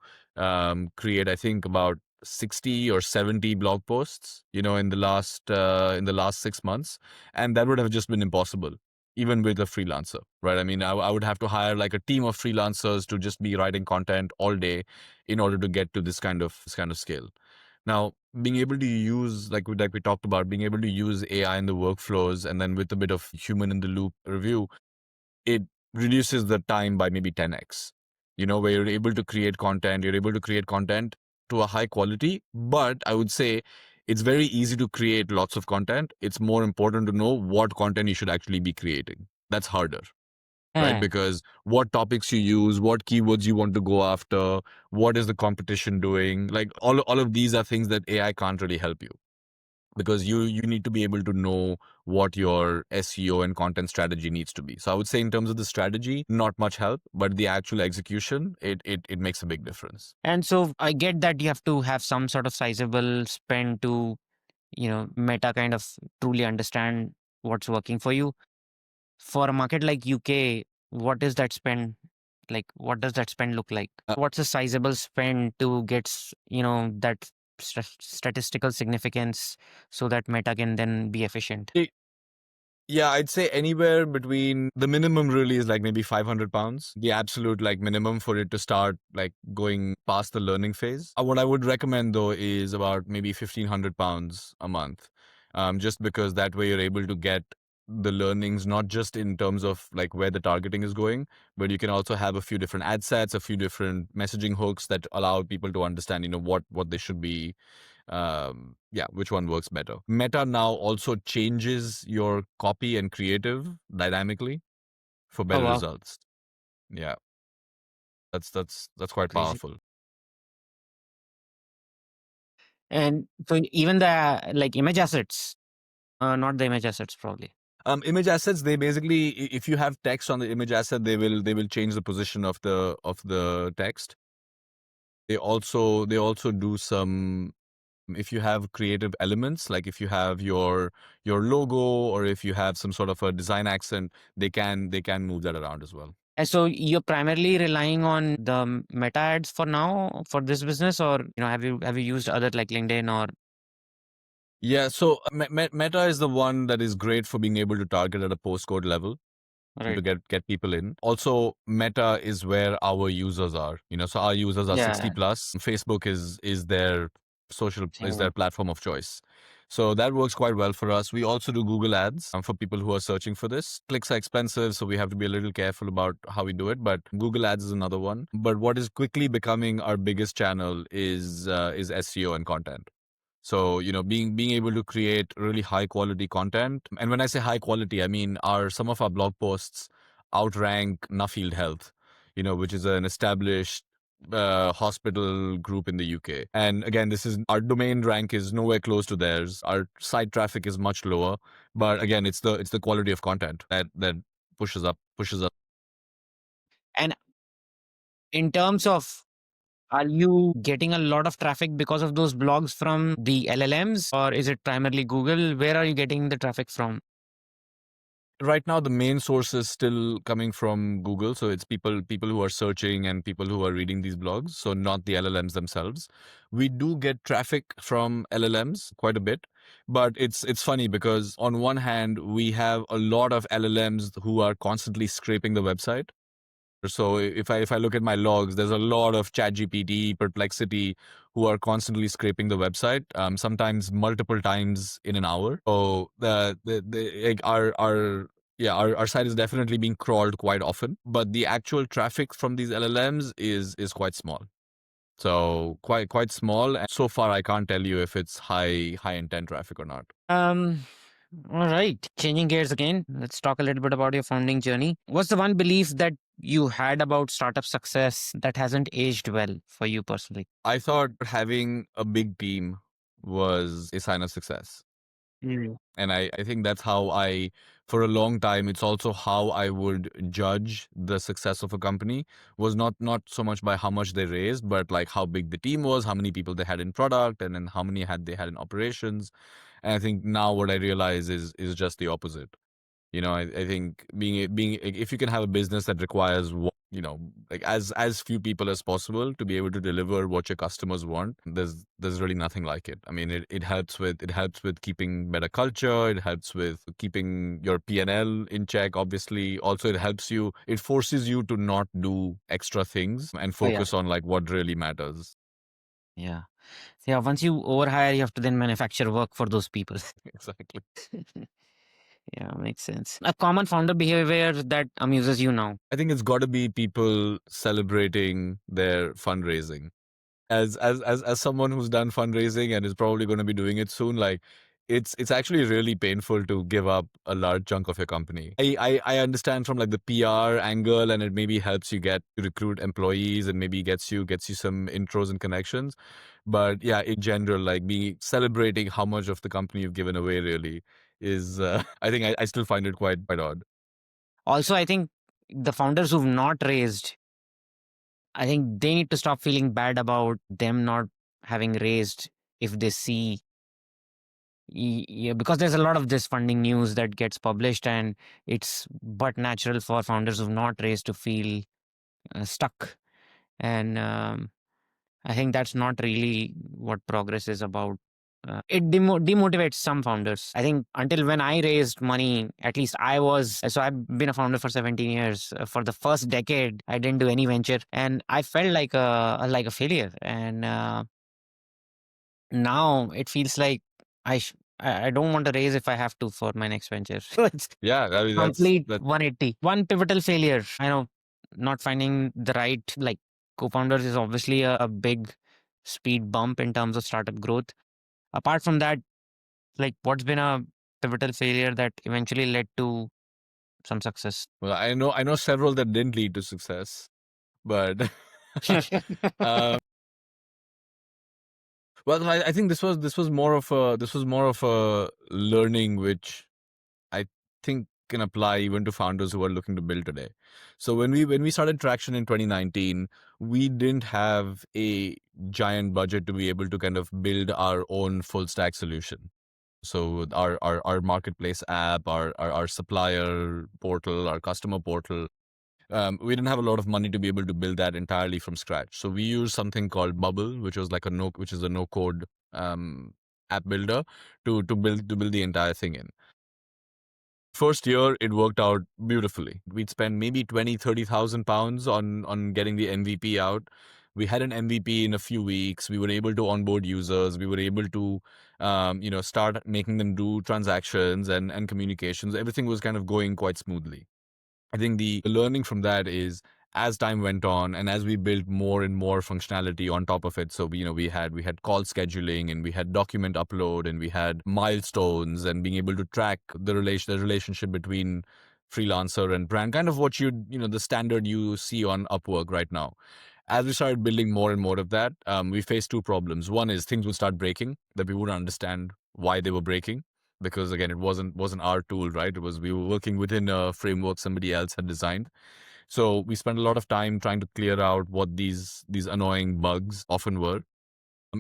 create, I think, about 60 or 70 blog posts, in the last 6 months, and that would have just been impossible even with a freelancer, right? I mean, I would have to hire like a team of freelancers to just be writing content all day in order to get to this kind of scale. Now, being able to use, like we talked about, being able to use AI in the workflows, and then with a bit of human in the loop review, it reduces the time by maybe 10x. Where you're able to create content to a high quality, but I would say it's very easy to create lots of content. It's more important to know what content you should actually be creating. That's harder, right? Yeah. Because what topics you use, what keywords you want to go after, what is the competition doing? Like all of these are things that AI can't really help you, because you need to be able to know what your SEO and content strategy needs to be. So I would say in terms of the strategy, not much help, but the actual execution, it makes a big difference. And so I get that you have to have some sort of sizable spend to, meta kind of truly understand what's working for you. For a market like UK, what is that spend like? What does that spend look like? What's a sizable spend to get, that statistical significance so that meta can then be efficient? Yeah, I'd say anywhere between, the minimum really is like maybe £500. The absolute like minimum for it to start like going past the learning phase. What I would recommend though is about maybe £1,500 a month. Just because that way you're able to get the learnings, not just in terms of like where the targeting is going, but you can also have a few different ad sets, a few different messaging hooks that allow people to understand, what they should be, which one works better. Meta now also changes your copy and creative dynamically for Oh better wow, results. Yeah, that's quite crazy! powerful. And so even the like image assets, not the image assets probably. Image assets, they basically, if you have text on the image asset, they will change the position of the text. They also do some, if you have creative elements, like if you have your logo, or if you have some sort of a design accent, they can move that around as well. And so you're primarily relying on the meta ads for now for this business, or have you used other like LinkedIn or Yeah, so Meta is the one that is great for being able to target at a postcode level right? to get people in. Also, Meta is where our users are. So our users are 60 Yeah, plus. Facebook is their social, same is their here. platform of choice. So that works quite well for us. We also do Google Ads for people who are searching for this. Clicks are expensive, so we have to be a little careful about how we do it. But Google Ads is another one. But what is quickly becoming our biggest channel is SEO and content. So, being able to create really high quality content. And when I say high quality, I mean some of our blog posts outrank Nuffield Health, which is an established hospital group in the UK. And again, this is, our domain rank is nowhere close to theirs. Our site traffic is much lower, but again, it's the quality of content that pushes up. And in terms of, are you getting a lot of traffic because of those blogs from the LLMs, or is it primarily Google? Where are you getting the traffic from? Right now, the main source is still coming from Google, so it's people who are searching and people who are reading these blogs, so not the LLMs themselves. We do get traffic from LLMs quite a bit, but it's funny because on one hand we have a lot of LLMs who are constantly scraping the website. So if I look at my logs, there's a lot of ChatGPT, Perplexity, who are constantly scraping the website, sometimes multiple times in an hour. So the like our site is definitely being crawled quite often, but the actual traffic from these LLMs is quite small. So quite small. And so far, I can't tell you if it's high intent traffic or not. Um, all right. Changing gears again. Let's talk a little bit about your founding journey. What's the one belief that you had about startup success that hasn't aged well for you personally? I thought having a big team was a sign of success. Mm. And I think that's how for a long time, it's also how I would judge the success of a company, was not so much by how much they raised, but like how big the team was, how many people they had in product, and then how many they had in operations. And I think now what I realize is just the opposite. I think being if you can have a business that requires like as few people as possible to be able to deliver what your customers want. There's really nothing like it. I mean, it helps with keeping better culture. It helps with keeping your P&L in check. Obviously, also it forces you to not do extra things and Oh, yeah. focus on like what really matters. Yeah. Yeah. Once you overhire, you have to then manufacture work for those people. Exactly. Yeah, makes sense. A common founder behavior that amuses you now. I think it's got to be people celebrating their fundraising. As someone who's done fundraising and is probably going to be doing it soon, like it's actually really painful to give up a large chunk of your company. I understand from like the PR angle, and it maybe helps you get to recruit employees and maybe gets you some intros and connections. But yeah, in general, like be celebrating how much of the company you've given away really is I think I still find it quite odd. Also, I think the founders who've not raised, I think they need to stop feeling bad about them not having raised if they see, yeah, because there's a lot of this funding news that gets published, and it's but natural for founders who've not raised to feel stuck. And I think that's not really what progress is about. It demotivates some founders. I think until when I raised money, at least so I've been a founder for 17 years. For the first decade, I didn't do any venture, and I felt like a failure. And now it feels like I don't want to raise if I have to for my next venture. So it's Yeah, I mean complete that 180. One pivotal failure. I know not finding the right like co-founders is obviously a big speed bump in terms of startup growth. Apart from that, like what's been a pivotal failure that eventually led to some success? well, I know several that didn't lead to success, but uh, well, I think this was more of a learning which I think can apply even to founders who are looking to build today. So when we started Traction in 2019, we didn't have a giant budget to be able to kind of build our own full stack solution. So our marketplace app, our supplier portal, our customer portal, we didn't have a lot of money to be able to build that entirely from scratch. So we used something called Bubble, which is a no code app builder to build the entire thing in. First year, it worked out beautifully. We'd spend maybe 20,000-30,000 pounds on getting the MVP out. We had an MVP in a few weeks. We were able to onboard users. We were able to, start making them do transactions and communications. Everything was kind of going quite smoothly. I think the learning from that is as time went on and as we built more and more functionality on top of it. So we had call scheduling, and we had document upload, and we had milestones, and being able to track the relationship between freelancer and brand, kind of what the standard you see on Upwork right now. As we started building more and more of that, we faced two problems. One is things would start breaking that we wouldn't understand why they were breaking, because again, it wasn't our tool, right? We were working within a framework somebody else had designed. So we spent a lot of time trying to clear out what these annoying bugs often were.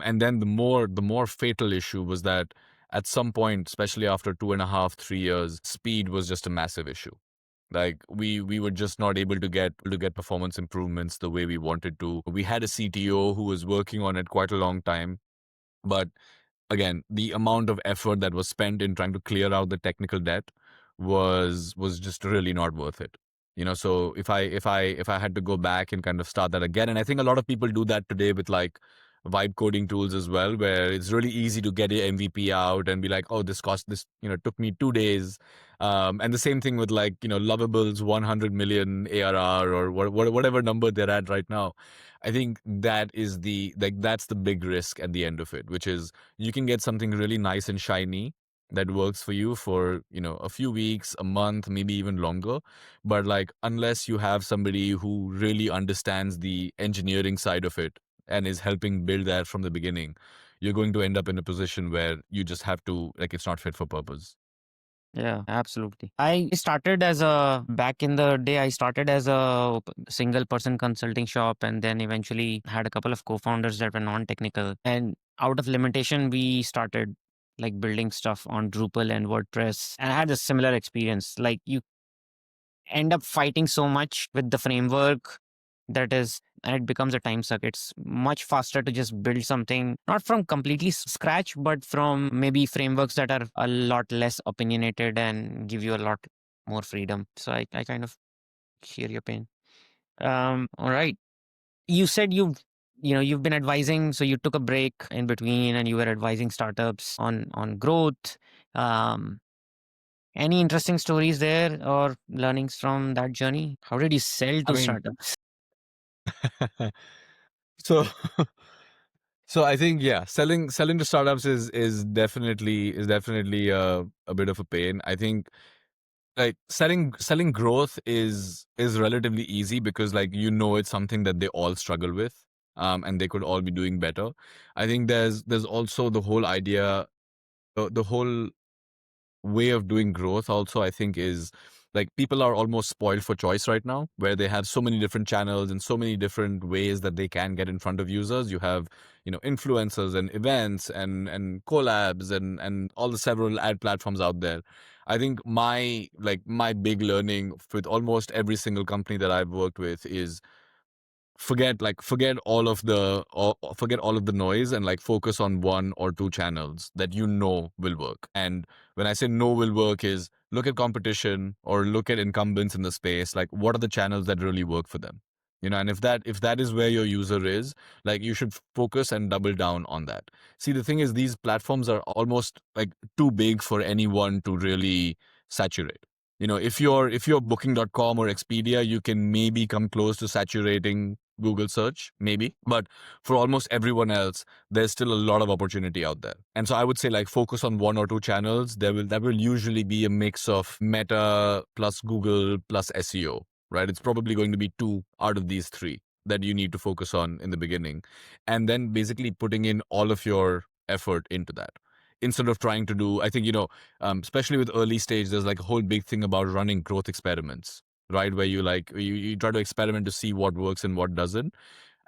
And then the more fatal issue was that at some point, especially after 2.5-3 years, speed was just a massive issue. Like we were just not able to get performance improvements the way we wanted to. We had a CTO who was working on it quite a long time, but again, the amount of effort that was spent in trying to clear out the technical debt was just really not worth it. So if I had to go back and kind of start that again, and I think a lot of people do that today with like vibe coding tools as well, where it's really easy to get a MVP out and be like, oh, this took me 2 days. And the same thing with like Lovable's 100 million ARR or whatever number they're at right now. I think that's the big risk at the end of it, which is you can get something really nice and shiny that works for you for a few weeks, a month, maybe even longer. But like unless you have somebody who really understands the engineering side of it and is helping build that from the beginning, you're going to end up in a position where you just have to, like, it's not fit for purpose. Yeah, absolutely. Back in the day, I started as a single person consulting shop, and then eventually had a couple of co-founders that were non-technical. And out of limitation, we started like building stuff on Drupal and WordPress. And I had a similar experience. Like end up fighting so much with the framework and it becomes a time suck. It's much faster to just build something not from completely scratch, but from maybe frameworks that are a lot less opinionated and give you a lot more freedom. So I kind of hear your pain. All right. You said you've been advising, so you took a break in between and you were advising startups on growth. Um, any interesting stories there or learnings from that journey? How did you sell I to mean, startups? so so I think, yeah, selling to startups is definitely a bit of a pain. I think like selling growth is relatively easy because like it's something that they all struggle with, and they could all be doing better. I think there's also the whole idea, the whole way of doing growth also, I think, is like people are almost spoiled for choice right now, where they have so many different channels and so many different ways that they can get in front of users. You have influencers and events and collabs and all the several ad platforms out there. I think my big learning with almost every single company that I've worked with is forget all of the noise and like focus on one or two channels that will work. And when I say will work, is look at competition or look at incumbents in the space, like what are the channels that really work for them. And if that is where your user is, like you should focus and double down on that. See, the thing is, these platforms are almost like too big for anyone to really saturate. If you're booking.com or Expedia, you can maybe come close to saturating Google search, maybe. But for almost everyone else, there's still a lot of opportunity out there. And so I would say like focus on one or two channels. That will usually be a mix of Meta plus Google plus SEO, right? It's probably going to be two out of these three that you need to focus on in the beginning. And then basically putting in all of your effort into that. Instead of trying to do, I think, especially with early stage, there's like a whole big thing about running growth experiments, right? Where you try to experiment to see what works and what doesn't.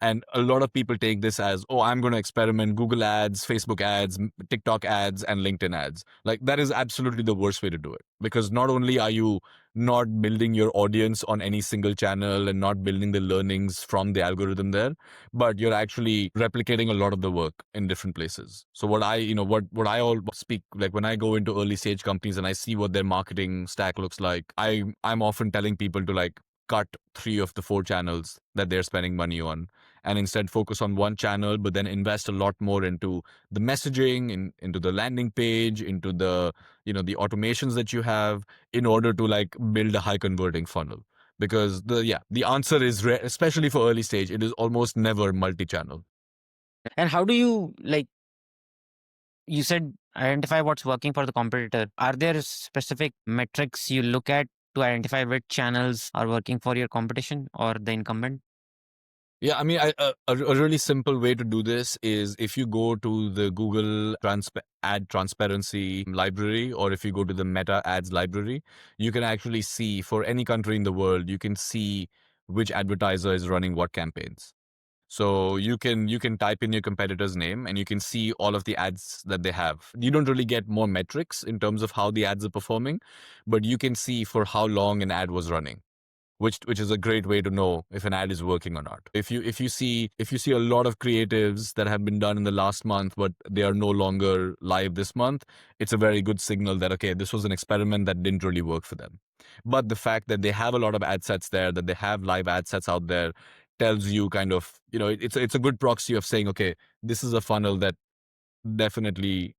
And a lot of people take this as, oh, I'm going to experiment Google ads, Facebook ads, TikTok ads, and LinkedIn ads. Like, that is absolutely the worst way to do it. Because not only are you not building your audience on any single channel and not building the learnings from the algorithm there, but you're actually replicating a lot of the work in different places. So what I all speak, like when I go into early stage companies and I see what their marketing stack looks like, I'm often telling people to like cut three of the four channels that they're spending money on and instead focus on one channel, but then invest a lot more into the messaging, into the landing page, into the automations that you have in order to like build a high converting funnel. Because the answer is especially for early stage, it is almost never multi-channel. And how do you, like you said, identify what's working for the competitor? Are there specific metrics you look at to identify which channels are working for your competition or the incumbent? Yeah, I mean, a really simple way to do this is if you go to the Google ad transparency library, or if you go to the Meta ads library, you can actually see for any country in the world, you can see which advertiser is running what campaigns. So you can type in your competitor's name and you can see all of the ads that they have. You don't really get more metrics in terms of how the ads are performing, but you can see for how long an ad was running, which is a great way to know if an ad is working or not. If you see a lot of creatives that have been done in the last month but they are no longer live this month, it's a very good signal that okay, this was an experiment that didn't really work for them. But the fact that they have a lot of ad sets there, that they have live ad sets out there, tells you kind of, it's a good proxy of saying, okay, this is a funnel that definitely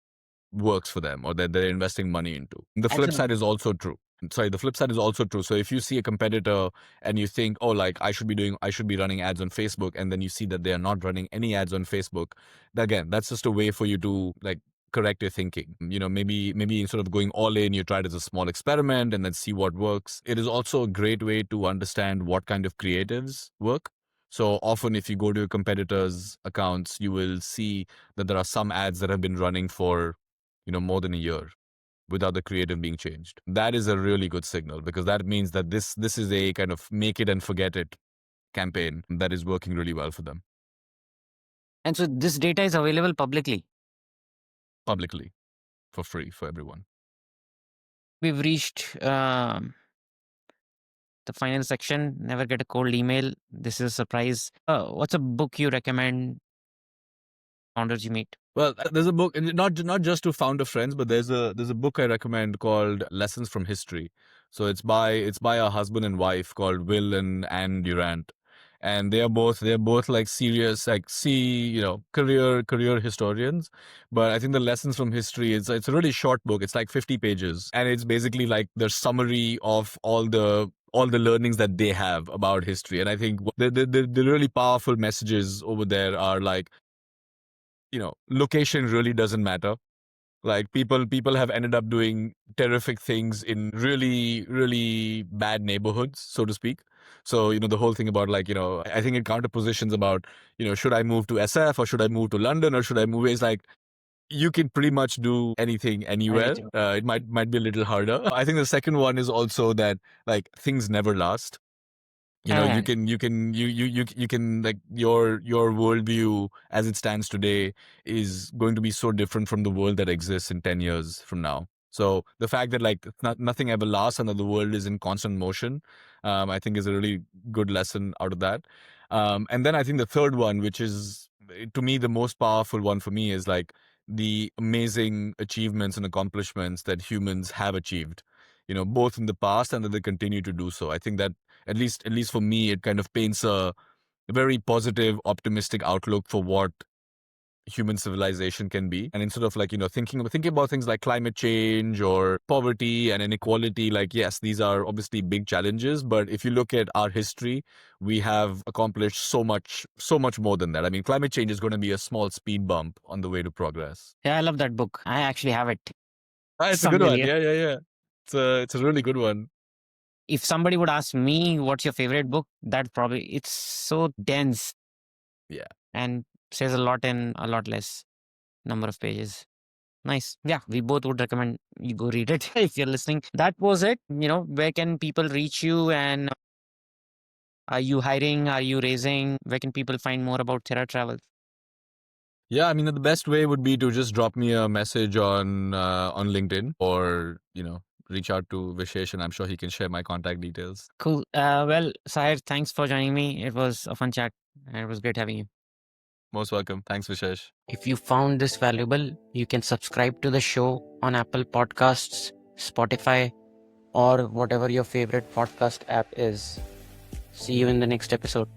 works for them or that they're investing money into. The And flip so side is also true. Sorry, the flip side is also true. So if you see a competitor and you think, oh, like I should be running ads on Facebook, and then you see that they are not running any ads on Facebook, again, that's just a way for you to like correct your thinking. Maybe instead of going all in, you try it as a small experiment and then see what works. It is also a great way to understand what kind of creatives work. So often if you go to your competitors' accounts, you will see that there are some ads that have been running for more than a year without the creative being changed. That is a really good signal because that means that this is a kind of make it and forget it campaign that is working really well for them this data is available publicly. publicly for free for everyone. We've reached the final section. Never get a cold email. This is a surprise. What's a book you recommend founders you meet? Well, there's a book, and not just to founder friends, but there's a book I recommend called Lessons from History. So it's by a husband and wife called Will and Anne Durant, and they're both like serious, like career historians. But I think the Lessons from History, it's a really short book. It's like 50 pages, and it's basically like the summary of all the learnings that they have about history. And I think the really powerful messages over there are like, location really doesn't matter. Like people have ended up doing terrific things in really, really bad neighborhoods, so to speak. So, the whole thing about, like, I think it counter positions about, should I move to SF, or should I move to London, or should I move? It's like, you can pretty much do anything anywhere. Anything. It might be a little harder. I think the second one is also that, like, things never last. You And can, like, your worldview as it stands today is going to be so different from the world that exists in 10 years from now. So the fact that, like, nothing ever lasts and that the world is in constant motion, I think is a really good lesson out of that. And then I think the third one, which is, to me, the most powerful one for me, is like the amazing achievements and accomplishments that humans have achieved, both in the past and that they continue to do so. I think that, at least for me, it kind of paints a very positive, optimistic outlook for what human civilization can be. And instead of, like, thinking about things like climate change or poverty and inequality, like, yes, these are obviously big challenges, but if you look at our history, we have accomplished so much more than that. I mean, climate change is going to be a small speed bump on the way to progress. yeah, I love that book. I actually have it It's a good somewhere one. here. Yeah. It's a really good one. If somebody would ask me what's your favorite book, that probably it's so dense Yeah. and says a lot in a lot less number of pages. Nice. Yeah, we both would recommend you go read it if you're listening. That was it. Where can people reach you, and are you hiring? Are you raising? Where can people find more about Thera Travel? Yeah, I mean, the best way would be to just drop me a message on LinkedIn, or reach out to Vishesh, and I'm sure he can share my contact details. Cool. Well, Saher, thanks for joining me. It was a fun chat, and it was great having you. Most welcome. Thanks, Vishesh. If you found this valuable, you can subscribe to the show on Apple Podcasts, Spotify, or whatever your favorite podcast app is. See you in the next episode.